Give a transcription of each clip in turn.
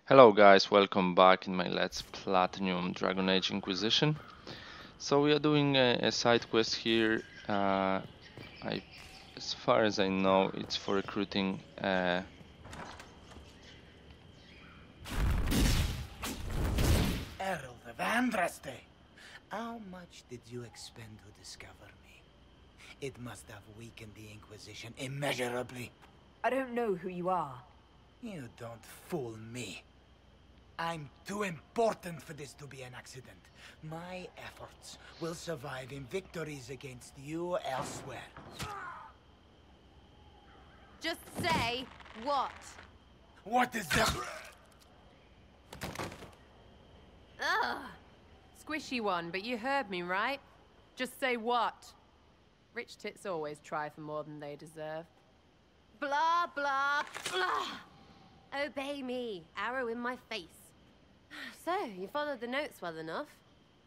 Hello guys, welcome back in my Let's Platinum Dragon Age Inquisition. So we are doing a side quest here. As far as I know, it's for recruiting Herald of Andraste. How much did you expend to discover me? It must have weakened the Inquisition immeasurably. I don't know who you are. You don't fool me. I'm too important for this to be an accident. My efforts will survive in victories against you elsewhere. Just say what? What is the... Ugh. Squishy one, but you heard me, right? Just say what? Rich tits always try for more than they deserve. Blah, blah, blah. Obey me. Arrow in my face. So, you followed the notes well enough.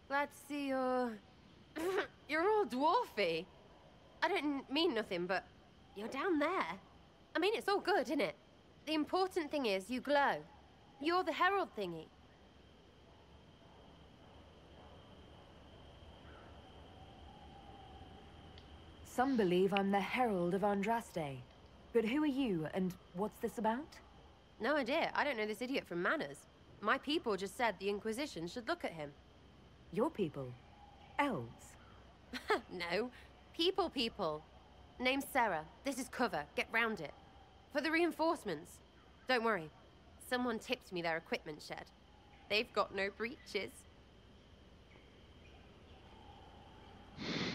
Glad to see you're... you're all dwarfy. I don't mean nothing, but you're down there. I mean, it's all good, isn't it? The important thing is you glow. You're the herald thingy. Some believe I'm the Herald of Andraste. But who are you, and what's this about? No idea. I don't know this idiot from Manners. My people just said the Inquisition should look at him. Your people? Elves? No. People. Name's Sera. This is cover. Get round it. For the reinforcements. Don't worry. Someone tipped me their equipment shed. They've got no breaches.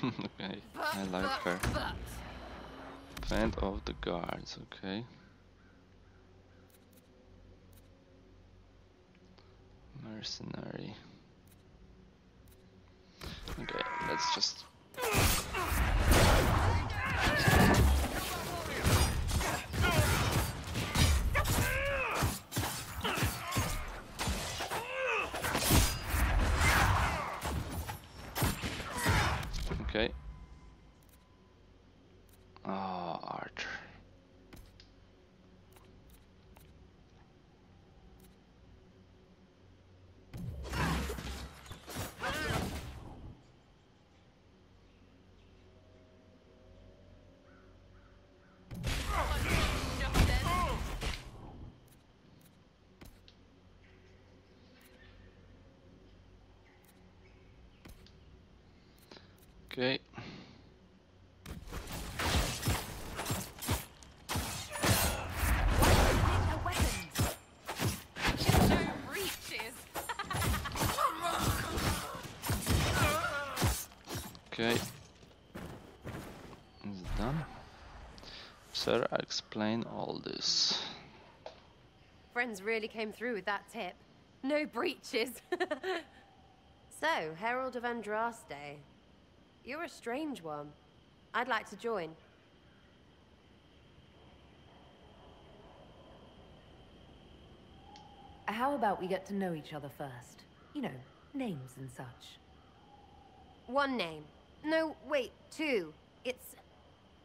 Okay, I like her. Friend of the guards, okay. Mercenary. Okay, let's just... Okay. Oh, Archer. Okay. Okay. Is it done? Sir, explain all this. Friends really came through with that tip. No breaches. So, Herald of Andraste. You're a strange one. I'd like to join. How about we get to know each other first? You know, names and such. One name. No, wait, two.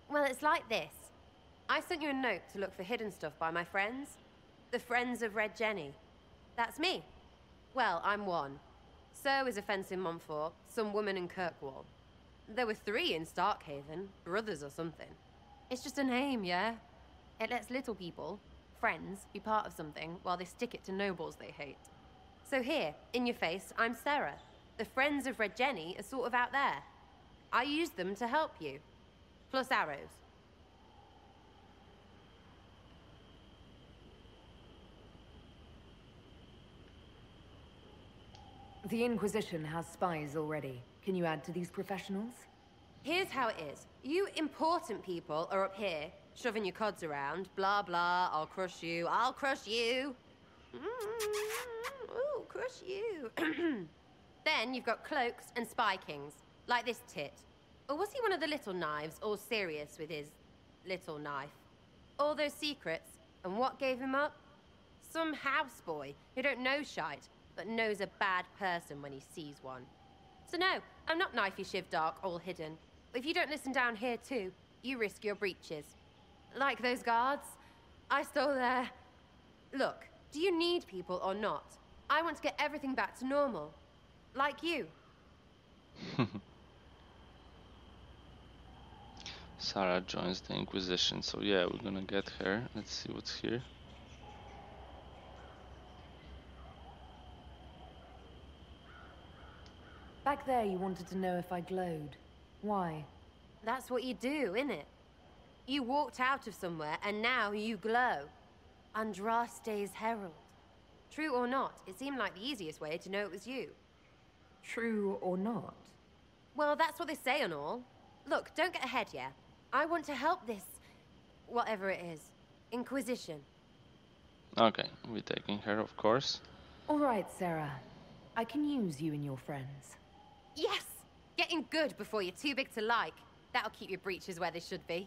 Well, it's like this. I sent you a note to look for hidden stuff by my friends. The Friends of Red Jenny. That's me. Well, I'm one. So is a fence in Montfort, some woman in Kirkwall. There were 3 in Starkhaven, brothers or something. It's just a name, yeah? It lets little people, friends, be part of something while they stick it to nobles they hate. So here, in your face, I'm Sera. The Friends of Red Jenny are sort of out there. I use them to help you. Plus arrows. The Inquisition has spies already. Can you add to these professionals? Here's how it is. You important people are up here, shoving your cods around. Blah, blah, I'll crush you, I'll crush you. Ooh, crush you. Then you've got cloaks and spy kings, like this tit. Or was he one of the little knives, all serious with his little knife? All those secrets, and what gave him up? Some houseboy who don't know shite, but knows a bad person when he sees one. So no, I'm not knifey shiv dark, all hidden. If you don't listen down here too, you risk your breeches. Like those guards, I stole their... Look, Do you need people or not? I want to get everything back to normal. Like you. Sera joins the Inquisition, so yeah, we're gonna get her. Let's see what's here. Back there you wanted to know if I glowed. Why? That's what you do, innit? You walked out of somewhere and now you glow. Andraste's herald. True or not, it seemed like the easiest way to know it was you. True or not? Well, that's what they say and all. Look, don't get ahead, yeah? I want to help this... whatever it is. Inquisition. Okay, we're taking her, of course. All right, Sera. I can use you and your friends. Yes! Getting good before you're too big to like. That'll keep your breeches where they should be.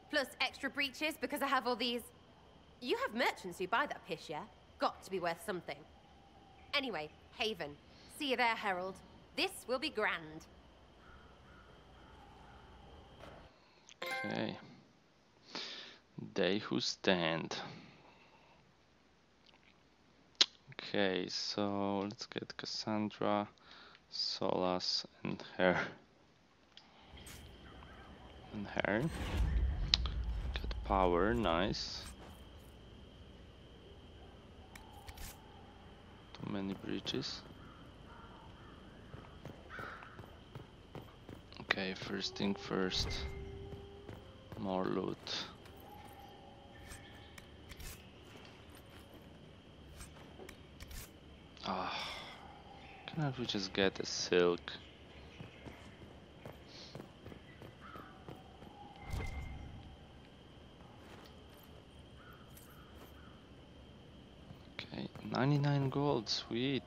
Plus extra breeches because I have all these... You have merchants who buy that piss, yeah? Got to be worth something. Anyway, Haven. See you there, Herald. This will be grand. Okay. They who stand. Okay, so let's get Cassandra, Solas, and her. And her. Get power, nice. Too many breaches. Okay, first thing first. More loot. Ah, cannot we just get a silk? Okay, 99 gold, sweet.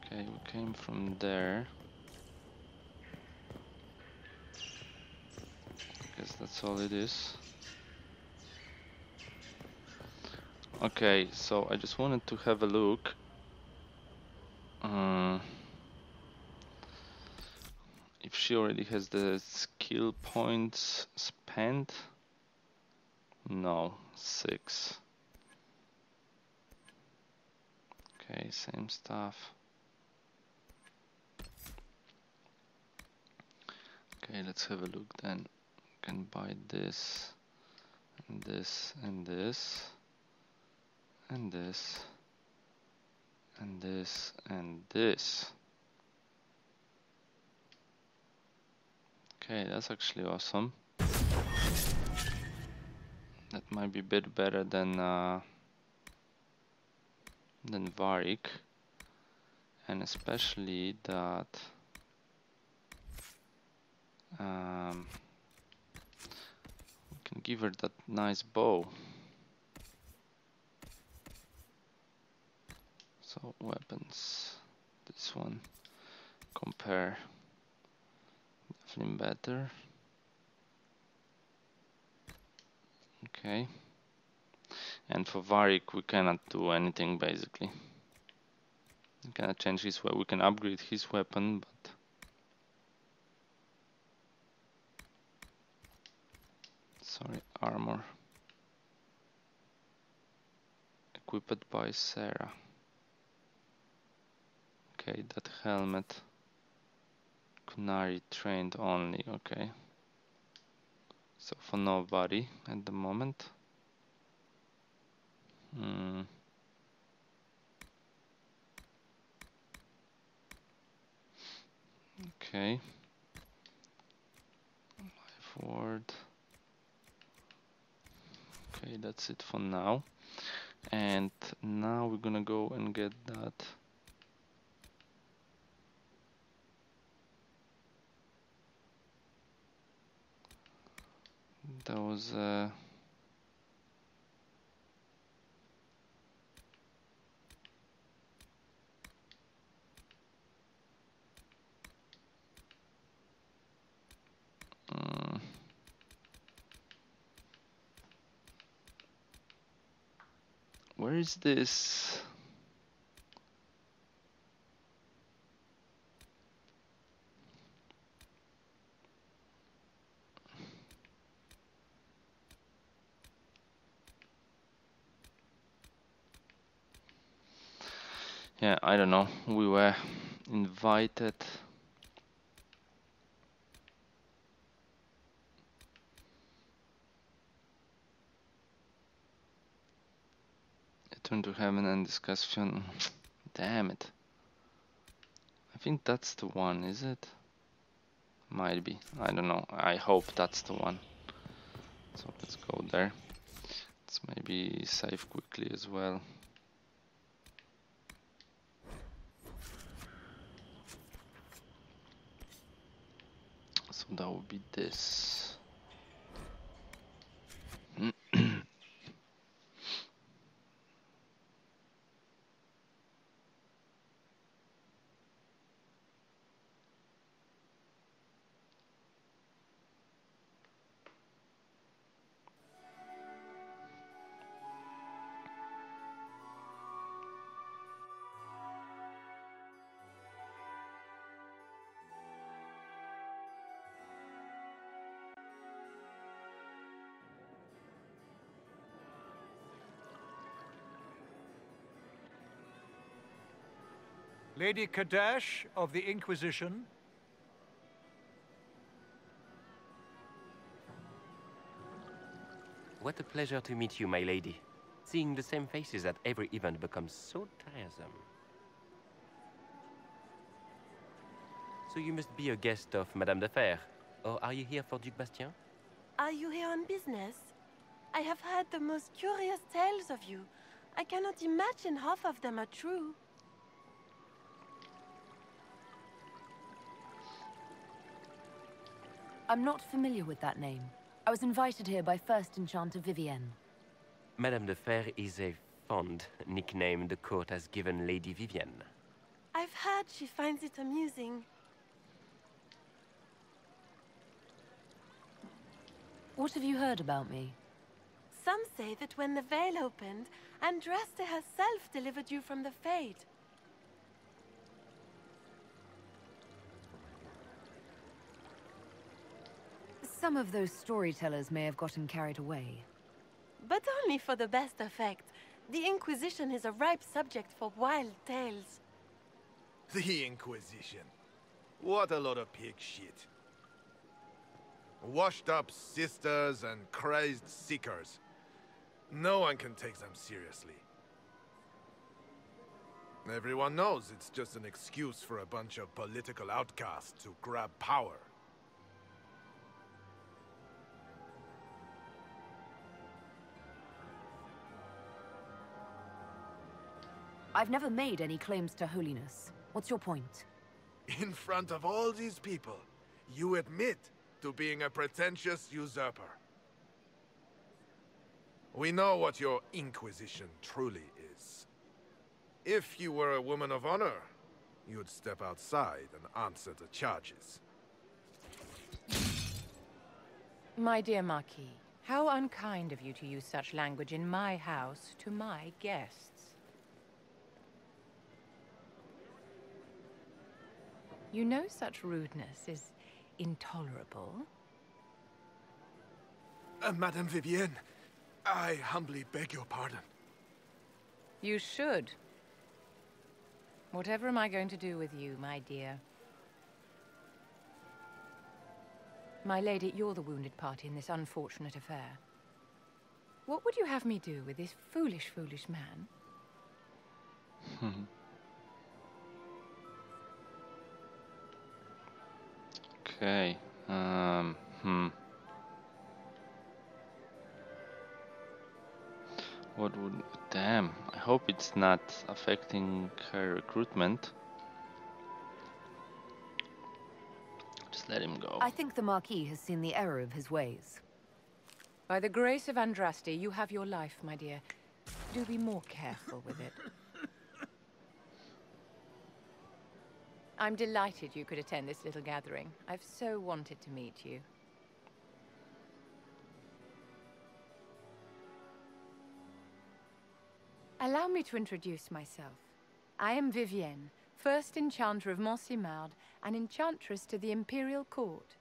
Okay, we came from there. Guess that's all it is. Okay, so I just wanted to have a look. If she already has the skill points spent. No, 6. Okay, same stuff. Okay, let's have a look then. Can buy this, and this, and this, and this, and this, and this. Okay, that's actually awesome. That might be a bit better than Varric, and especially that we can give her that nice bow. So weapons, this one, compare, definitely better. Okay, and for Varric we cannot do anything basically. We cannot change his weapon. We can upgrade his weapon, but sorry, armor equipped by Sera. Okay, that helmet, Kunari trained only. Okay, so for nobody at the moment. Okay, life ward. Okay, that's it for now. And now we're gonna go and get that. That was where is this? Yeah, I don't know. We were invited. Return to heaven and discussion. Damn it. I think that's the one, is it? Might be. I don't know. I hope that's the one. So let's go there. Let's maybe save quickly as well. So that would be this. Lady Kadesh of the Inquisition. What a pleasure to meet you, my lady. Seeing the same faces at every event becomes so tiresome. So you must be a guest of Madame de Fer, or are you here for Duc Bastien? Are you here on business? I have heard the most curious tales of you. I cannot imagine half of them are true. I'm not familiar with that name. I was invited here by First Enchanter Vivienne. Madame de Fer is a fond nickname the court has given Lady Vivienne. I've heard she finds it amusing. What have you heard about me? Some say that when the veil opened, Andraste herself delivered you from the Fade. Some of those storytellers may have gotten carried away. But only for the best effect. The Inquisition is a ripe subject for wild tales. The Inquisition. What a lot of pig shit. Washed up sisters and crazed seekers. No one can take them seriously. Everyone knows it's just an excuse for a bunch of political outcasts to grab power. I've never made any claims to holiness. What's your point? In front of all these people, you admit to being a pretentious usurper. We know what your Inquisition truly is. If you were a woman of honor, you'd step outside and answer the charges. My dear Marquis, how unkind of you to use such language in my house to my guests. You know such rudeness is intolerable. Madame Vivienne, I humbly beg your pardon. You should. Whatever am I going to do with you, my dear? My lady, you're the wounded party in this unfortunate affair. What would you have me do with this foolish, foolish man? Okay. What would... Damn. I hope it's not affecting her recruitment. Just let him go. I think the Marquis has seen the error of his ways. By the grace of Andraste, you have your life, my dear. Do be more careful with it. I'm delighted you could attend this little gathering. I've so wanted to meet you. Allow me to introduce myself. I am Vivienne, first enchanter of Montsimard and enchantress to the Imperial Court.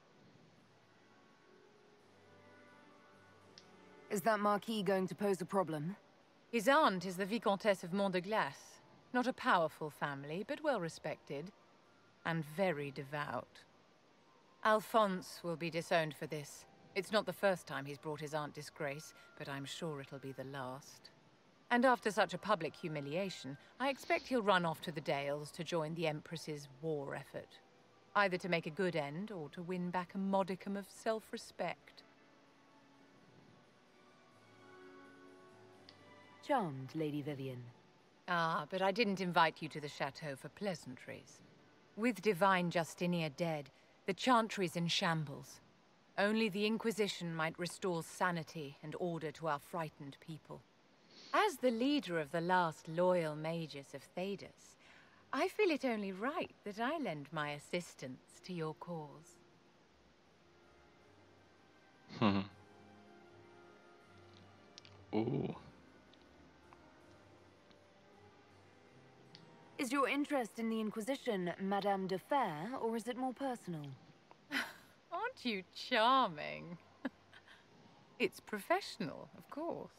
Is that Marquis going to pose a problem? His aunt is the Vicomtesse of Mont de Glace. Not a powerful family, but well respected. And very devout. Alphonse will be disowned for this. It's not the first time he's brought his aunt disgrace, but I'm sure it'll be the last. And after such a public humiliation, I expect he'll run off to the Dales to join the Empress's war effort. Either to make a good end, or to win back a modicum of self-respect. Charmed, Lady Vivienne. Ah, but I didn't invite you to the chateau for pleasantries. With Divine Justinia dead, the Chantry's in shambles. Only the Inquisition might restore sanity and order to our frightened people. As the leader of the last loyal mages of Thedas, I feel it only right that I lend my assistance to your cause. Ooh. Is your interest in the Inquisition Madame de Fer, or is it more personal? Aren't you charming? It's professional, of course.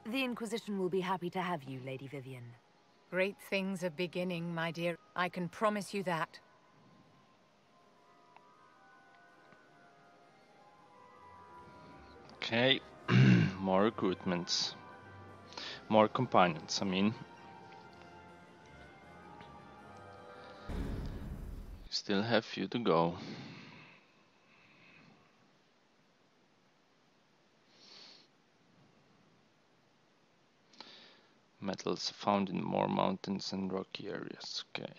The Inquisition will be happy to have you, Lady Vivienne. Great things are beginning, my dear. I can promise you that. Okay, more recruitments. More companions, I mean. Still have few to go. Metals found in more mountains and rocky areas. Okay.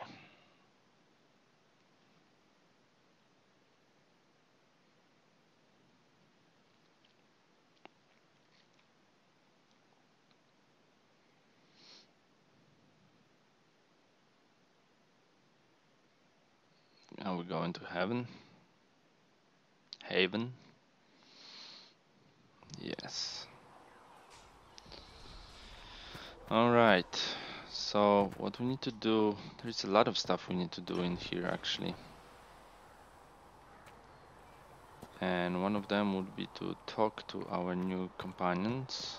Now we're going to heaven. Haven. Yes. Alright. So what we need to do, there's a lot of stuff we need to do in here actually. And one of them would be to talk to our new companions.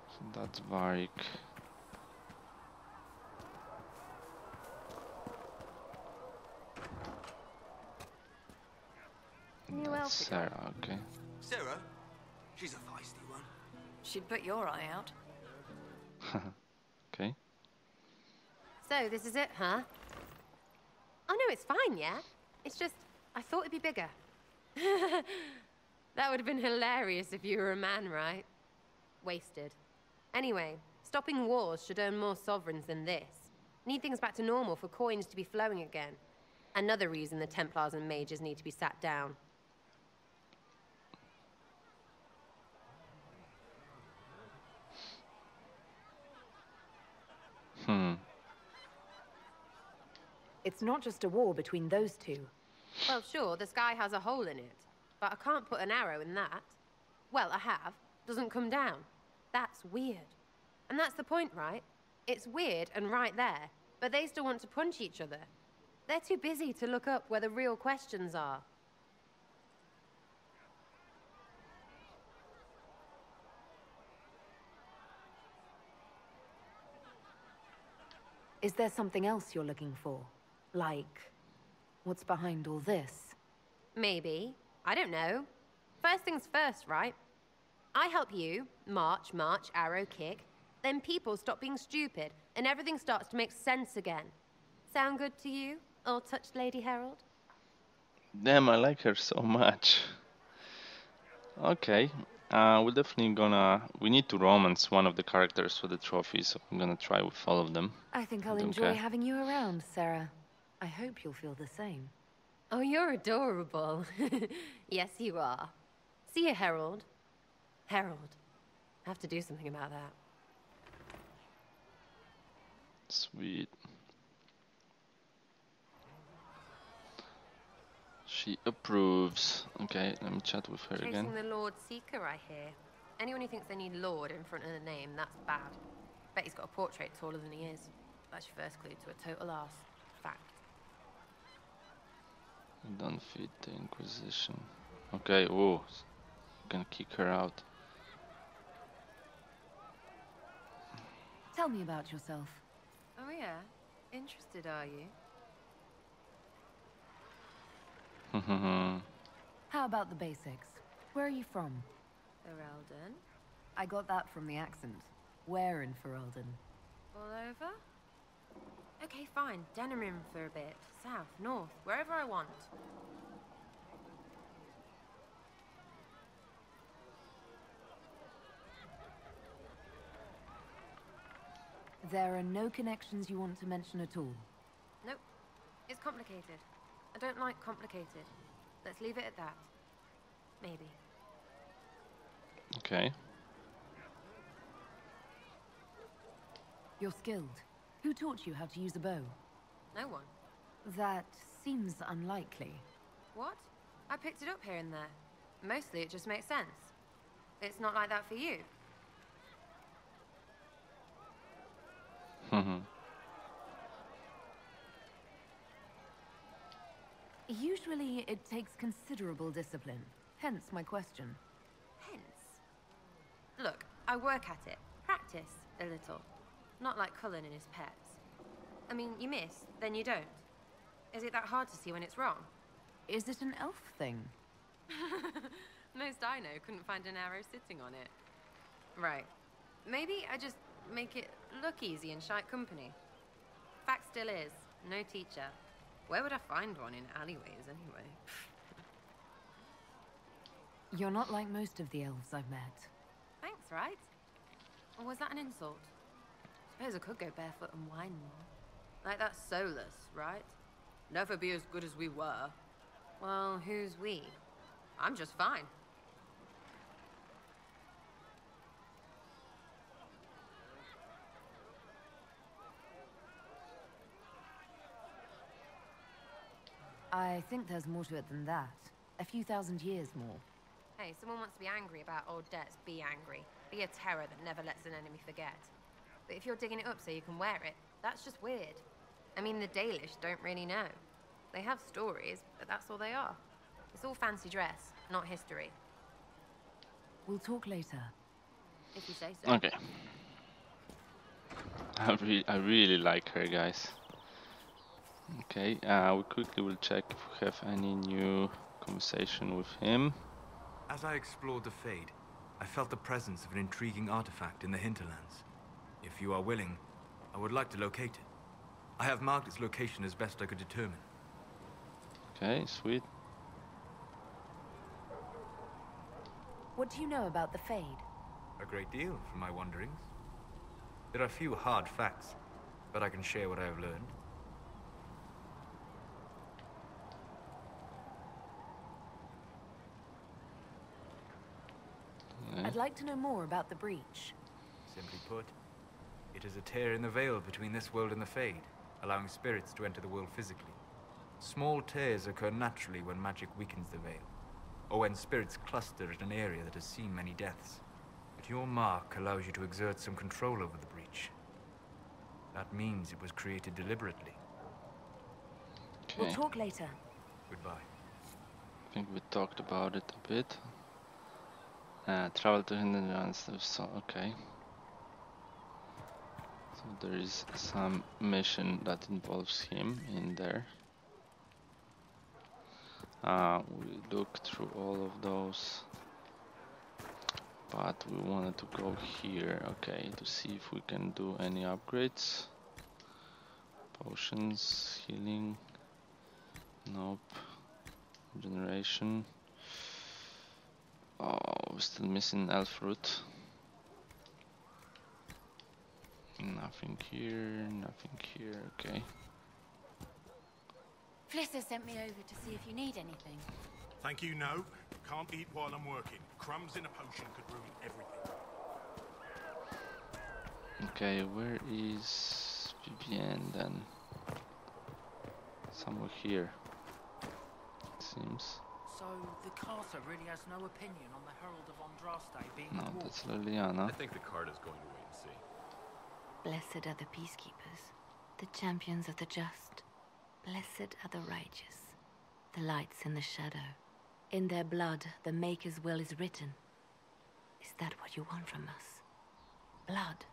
So that's Varric. That's Sera, okay. Sera? She's a feisty one. She'd put your eye out. Okay. So, this is it, huh? Oh no, it's fine, yeah? It's just, I thought it'd be bigger. That would have been hilarious if you were a man, right? Wasted. Anyway, stopping wars should earn more sovereigns than this. Need things back to normal for coins to be flowing again. Another reason the Templars and mages need to be sat down. It's not just a war between those two. Well, sure, the sky has a hole in it. But I can't put an arrow in that. Well, I have. Doesn't come down. That's weird. And that's the point, right? It's weird and right there. But they still want to punch each other. They're too busy to look up where the real questions are. Is there something else you're looking for? Like, what's behind all this? Maybe. I don't know. First things first, right? I help you, march, arrow, kick. Then people stop being stupid, and everything starts to make sense again. Sound good to you, old-touched Lady Herald? Damn, I like her so much. Okay. We're definitely gonna... We need to romance one of the characters for the trophy, so I'm gonna try with all of them. I think I'll enjoy having you around, Sera. I hope you'll feel the same. Oh, you're adorable. Yes, you are. See you, Herald. Herald. I have to do something about that. Sweet. She approves. Okay, let me chat with her again. Chasing the Lord Seeker, I hear. Anyone who thinks they need Lord in front of the name, that's bad. Bet he's got a portrait taller than he is. That's your first clue to a total arse. Fact. Don't feed the Inquisition. Okay, oh, gonna kick her out. Tell me about yourself. Oh yeah? Interested, are you? How about the basics? Where are you from? Ferelden? I got that from the accent. Where in Ferelden? All over? Okay, fine. Denerim for a bit. South, north, wherever I want. There are no connections you want to mention at all? Nope. It's complicated. I don't like complicated. Let's leave it at that. Maybe. Okay. You're skilled. Who taught you how to use a bow? No one. That seems unlikely. What? I picked it up here and there. Mostly it just makes sense. It's not like that for you. Usually it takes considerable discipline. Hence my question. Hence? Look, I work at it. Practice a little. Not like Cullen and his pets. I mean, you miss, then you don't. Is it that hard to see when it's wrong? Is it an elf thing? Most I know couldn't find an arrow sitting on it. Right. Maybe I just make it look easy in shite company. Fact still is, no teacher. Where would I find one in alleyways anyway? You're not like most of the elves I've met. Thanks, right? Or was that an insult? Suppose I could go barefoot and whine more. Like that's soulless, right? Never be as good as we were. Well, who's we? I'm just fine. I think there's more to it than that. A few thousand years more. Hey, someone wants to be angry about old debts, be angry. Be a terror that never lets an enemy forget. But if you're digging it up so you can wear it, that's just weird. I mean, the Dalish don't really know. They have stories, but that's all they are. It's all fancy dress, not history. We'll talk later. If you say so. Okay. I really like her, guys. Okay, we quickly will check if we have any new conversation with him. As I explored the Fade, I felt the presence of an intriguing artifact in the hinterlands. If you are willing, I would like to locate it. I have marked its location as best I could determine. Okay, sweet. What do you know about the Fade? A great deal from my wanderings. There are few hard facts, but I can share what I have learned. I'd like to know more about the breach. Simply put, it is a tear in the veil between this world and the Fade, allowing spirits to enter the world physically. Small tears occur naturally when magic weakens the veil, or when spirits cluster at an area that has seen many deaths. But your mark allows you to exert some control over the breach. That means it was created deliberately. Okay. We'll talk later. Goodbye. I think we talked about it a bit. Travel to Hinterlands, so okay. So there is some mission that involves him in there. We looked through all of those, but we wanted to go here, okay, to see if we can do any upgrades. Potions, healing, nope, regeneration. Oh, we're still missing elf root. Nothing here, nothing here, okay. Flitter sent me over to see if you need anything. Thank you, no. Can't eat while I'm working. Crumbs in a potion could ruin everything. Okay, where is Vivienne then? Somewhere here, it seems. So, the Carter really has no opinion on the Herald of Andraste being No, a dwarf? that's Liliana. I think the card is going to wait and see. Blessed are the peacekeepers, the champions of the just. Blessed are the righteous, the lights in the shadow. In their blood, the Maker's will is written. Is that what you want from us? Blood?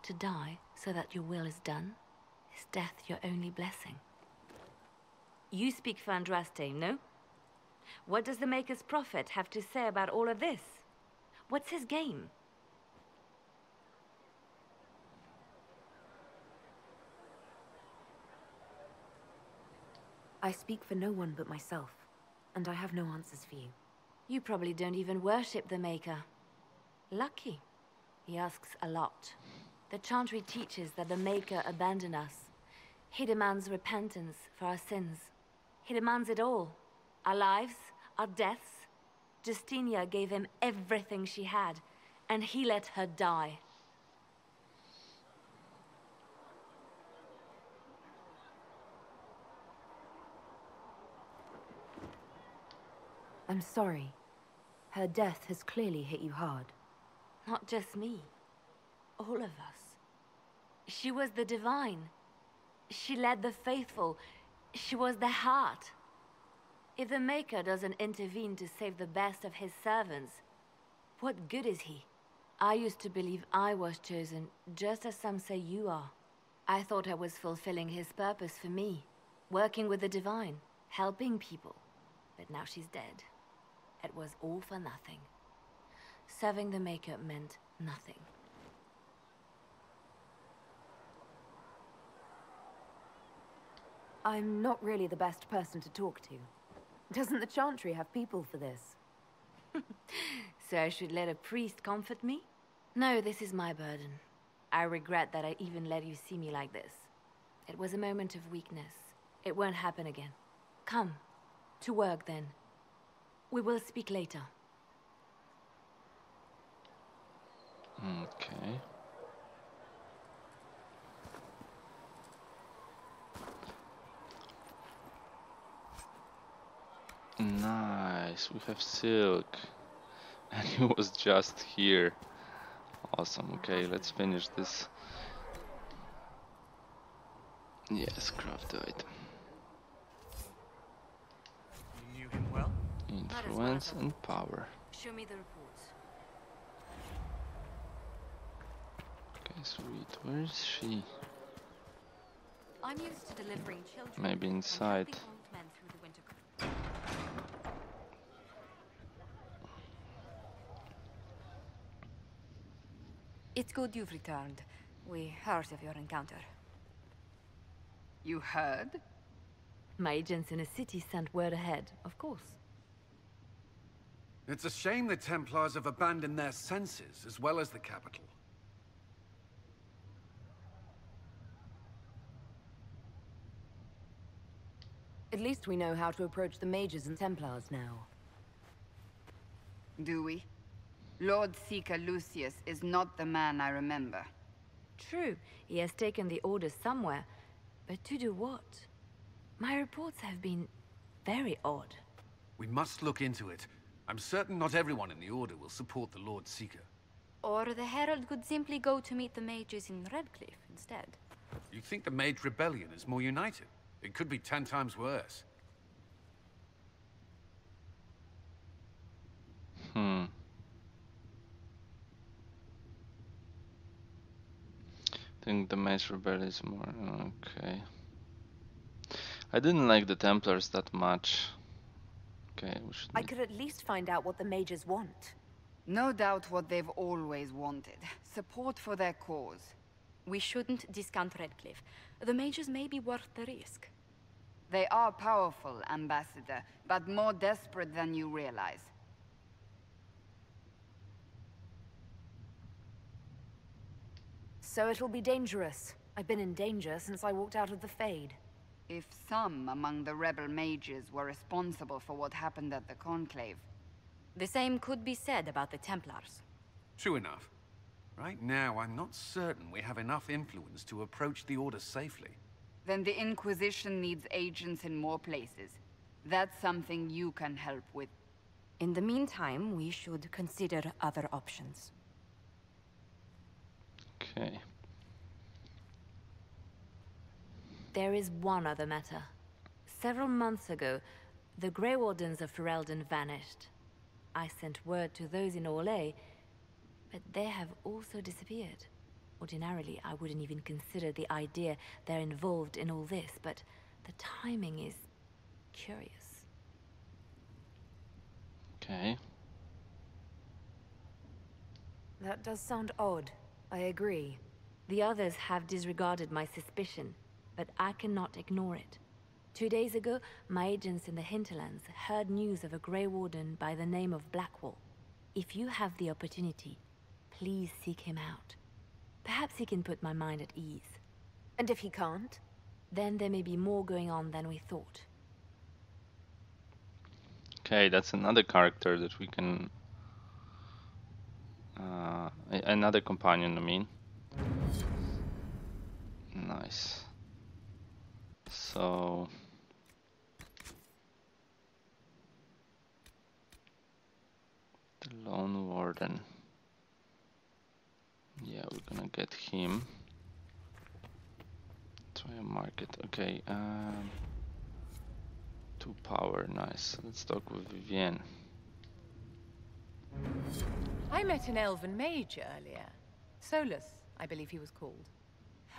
To die so that your will is done? Is death your only blessing? You speak for Andraste, no? What does the Maker's Prophet have to say about all of this? What's his game? I speak for no one but myself, and I have no answers for you. You probably don't even worship the Maker. Lucky. He asks a lot. The Chantry teaches that the Maker abandoned us. He demands repentance for our sins. He demands it all. Our lives, our deaths. Justinia gave him everything she had, and he let her die. I'm sorry. Her death has clearly hit you hard. Not just me. All of us. She was the divine. She led the faithful. She was their heart. If the Maker doesn't intervene to save the best of his servants, what good is he? I used to believe I was chosen, just as some say you are. I thought I was fulfilling his purpose for me, working with the divine, helping people. But now she's dead. It was all for nothing. Serving the Maker meant nothing. I'm not really the best person to talk to. Doesn't the Chantry have people for this? So I should let a priest comfort me? No, this is my burden. I regret that I even let you see me like this. It was a moment of weakness. It won't happen again. Come, to work then. We will speak later. Okay. Nice, we have silk. And he was just here. Awesome, okay, let's finish this. Yes, craft the item. You knew him well? Influence and power. Show me the reports. Okay, sweet. Where is she? I'm used to delivering children. Maybe inside. And helping old men through the winter. It's good you've returned. We heard of your encounter. You heard? My agents in the city sent word ahead, of course. It's a shame the Templars have abandoned their senses, as well as the capital. At least we know how to approach the mages and Templars now. Do we? Lord Seeker Lucius is not the man I remember. True, he has taken the orders somewhere, but to do what? My reports have been very odd. We must look into it. I'm certain not everyone in the Order will support the Lord Seeker. Or the Herald could simply go to meet the mages in Redcliffe instead. You think the Mage Rebellion is more united? It could be 10 times worse. I think the Mage Rebellion is more... okay. I didn't like the Templars that much. Okay, we should... I could at least find out what the mages want. No doubt what they've always wanted. Support for their cause. We shouldn't discount Redcliffe. The mages may be worth the risk. They are powerful, Ambassador, but more desperate than you realize. So it'll be dangerous. I've been in danger since I walked out of the Fade. If some among the rebel mages were responsible for what happened at the Conclave... The same could be said about the Templars. True enough. Right now, I'm not certain we have enough influence to approach the Order safely. Then the Inquisition needs agents in more places. That's something you can help with. In the meantime, we should consider other options. Okay. There is one other matter. Several months ago, the Grey Wardens of Ferelden vanished. I sent word to those in Orlais, but they have also disappeared. Ordinarily, I wouldn't even consider the idea they're involved in all this, but the timing is curious. Okay. That does sound odd. I agree. The others have disregarded my suspicion, but I cannot ignore it. 2 days ago, my agents in the hinterlands heard news of a Grey Warden by the name of Blackwall. If you have the opportunity, please seek him out. Perhaps he can put my mind at ease. And if he can't? Then there may be more going on than we thought. Okay, that's another character that we can... another companion, I mean. Nice. So... the Lone Warden. Yeah, we're gonna get him. Try a market. Okay, 2 power, nice. Let's talk with Vivienne. I met an elven mage earlier. Solus, I believe he was called.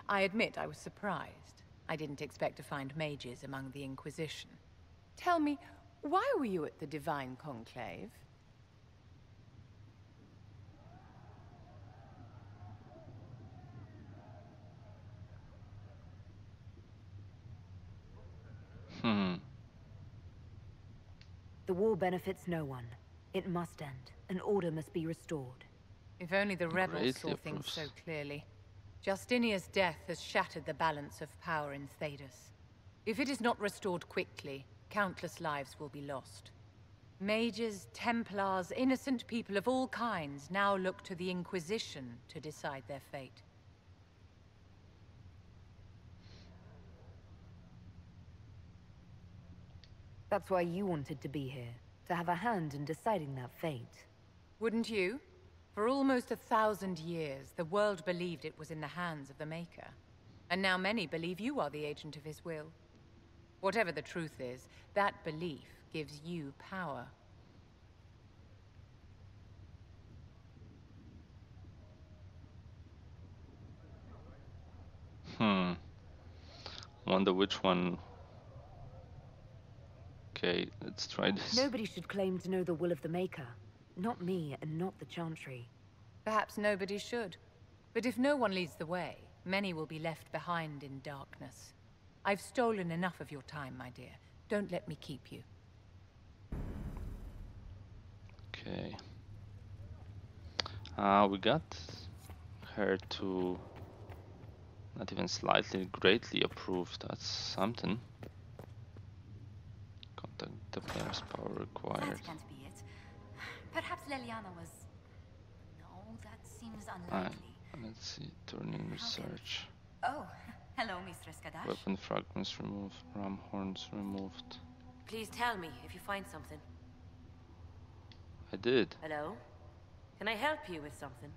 I admit I was surprised. I didn't expect to find mages among the Inquisition. Tell me, why were you at the Divine Conclave? The war benefits no one. It must end, and order must be restored. If only the rebels Greatly saw things approves. so clearly. Justinia's death has shattered the balance of power in Thedas. If it is not restored quickly, countless lives will be lost. Mages, Templars, innocent people of all kinds now look to the Inquisition to decide their fate. That's why you wanted to be here, to have a hand in deciding that fate. Wouldn't you? For almost 1,000 years, the world believed it was in the hands of the Maker. And now many believe you are the agent of his will. Whatever the truth is, that belief gives you power. Wonder which one. Okay, let's try this. Nobody should claim to know the will of the Maker. Not me, and not the Chantry. Perhaps nobody should. But if no one leads the way, many will be left behind in darkness. I've stolen enough of your time, my dear. Don't let me keep you. Okay. We got her to not even slightly, greatly approved. That's something. Contact the player's power required. That can't be it. Perhaps Leliana was... No, that seems unlikely. Let's see. Turning research. Oh, hello, Mistress Kadash. Weapon fragments removed. Ram horns removed. Please tell me if you find something. I did. Hello? Can I help you with something?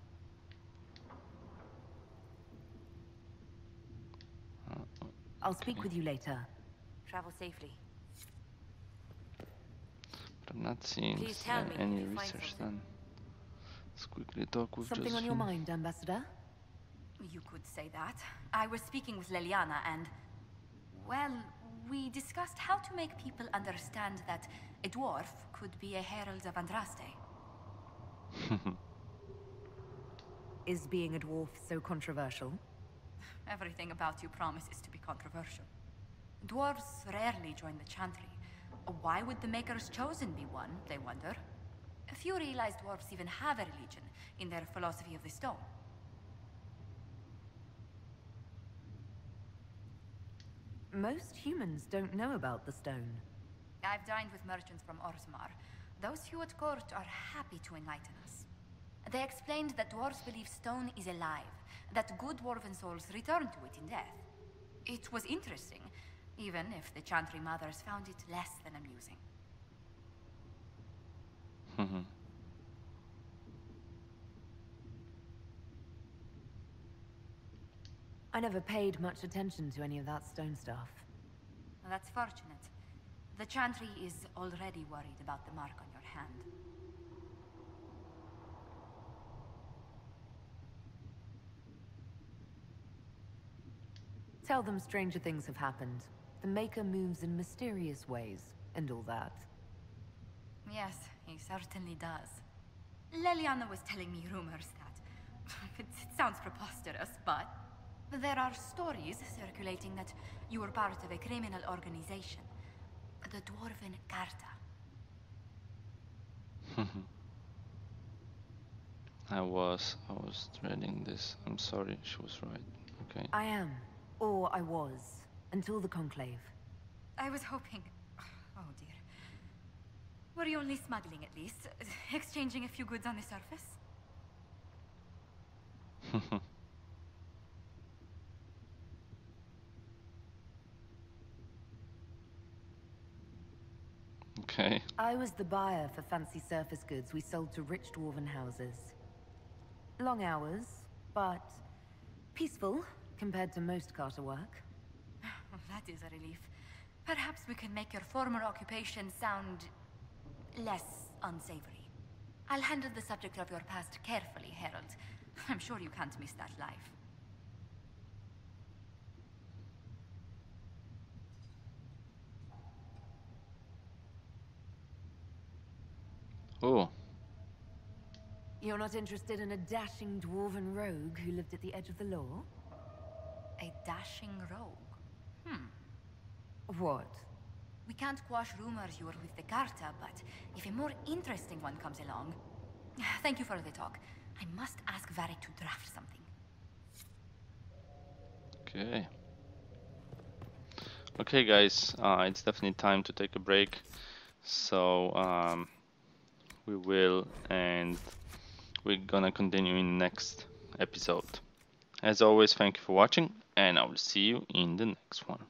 I'll speak with you later. Travel safely. But I'm not seeing Please tell me any if you find research something. done. Let's quickly talk with Something on your mind, Ambassador? You could say that. I was speaking with Leliana and... Well, we discussed how to make people understand that a dwarf could be a herald of Andraste. Is being a dwarf so controversial? Everything about you promises to be controversial. Dwarves rarely join the Chantry. Why would the Maker's Chosen be one, they wonder? Few realize dwarves even have a religion in their philosophy of the stone. Most humans don't know about the stone. I've dined with merchants from Orzammar. Those who at court are happy to enlighten us. They explained that dwarves believe stone is alive, that good dwarven souls return to it in death. It was interesting, even if the Chantry mothers found it less than amusing. I never paid much attention to any of that stone stuff. Well, that's fortunate. The Chantry is already worried about the mark on your hand. Tell them stranger things have happened. The Maker moves in mysterious ways, and all that. Yes, he certainly does. Leliana was telling me rumors that... it sounds preposterous, but... there are stories circulating that you were part of a criminal organization. The Dwarven Carta. I was dreading this. I'm sorry, she was right. Okay. I am. Or I was. Until the Conclave. I was hoping... oh dear. Were you only smuggling at least? Exchanging a few goods on the surface? Okay. I was the buyer for fancy surface goods we sold to rich Dwarven houses. Long hours, but peaceful compared to most Carter work. That is a relief. Perhaps we can make your former occupation sound... less unsavory. I'll handle the subject of your past carefully, Herald. I'm sure you can't miss that life. Oh. You're not interested in a dashing Dwarven rogue who lived at the edge of the law? A dashing rogue? What? We can't quash rumors you were with the Carta, but if a more interesting one comes along... Thank you for the talk. I must ask Varric to draft something. Okay. Okay, guys. It's definitely time to take a break. So we will, and we're gonna continue in the next episode. As always, thank you for watching, and I will see you in the next one.